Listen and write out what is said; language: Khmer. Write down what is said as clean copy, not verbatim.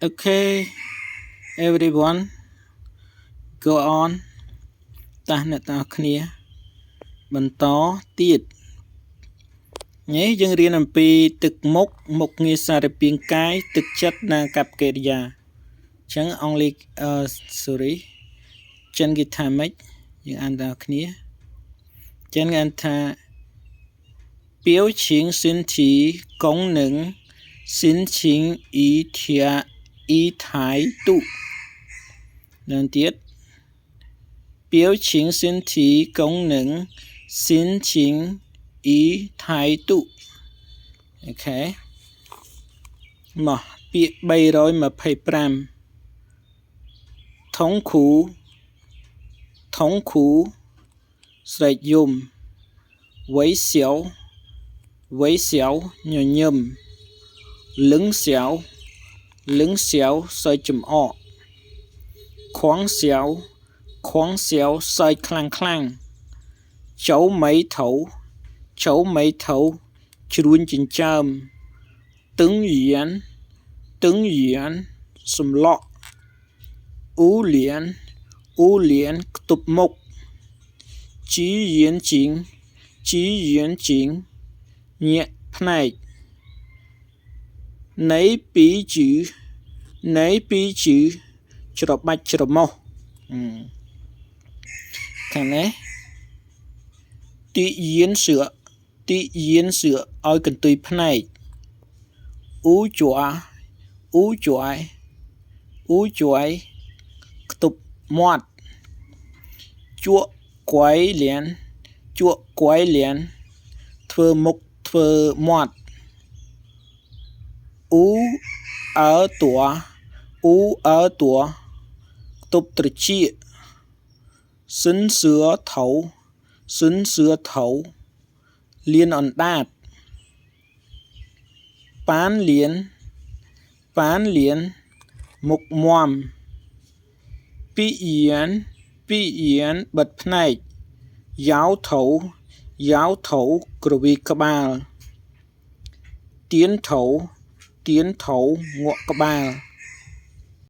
Okay, everyone, go on តាស់អ្នកទាំងអស់គ្នាបន្តទៀតនេះយើងរៀនអំពីទឹកមុខមុខងារសារពាង្គកាយទឹកចិត្តនិងកប្បកិរិយាអញ្ចឹងអង់គ្លេសsorry ចិនគេថាម៉េចយើងអានទាំងអស់គ្នាចិនគេអានថា表情身体功能心情与态度នឹងទៀត表情身体功能心情与态度អូខេមកពាក្យ325痛苦ស្រែកយំ微笑ញញឹមលឹងសៅសើចចំអកខ្វងសៅសើចខ្លាំងចូលមីថៅជ្រួញចិញ្ចើមទឹងយានសម្លក់អ៊ូលៀនខ្ទប់មុខជីយានជីងញាក់ភ្នែកណៃពីជឺច្របាច់ច្រមុះខាងនេះទីយានសឿឲ្យកន្ទុយភ្នែកអ៊ូជាយខ្ទប់មាត់ជក់គួយលៀនធ្វើមុខធ្វើមាត់អ៊ូអើតួខ្ទប់ត្រចៀកសិនសឿថៅលៀនអណ្ដាតប៉ានលៀនមុខមាំពីយានបិទភ្នែកយ៉ាវថៅក្រវីក្បាលទៀនថៅងក់ក្បាល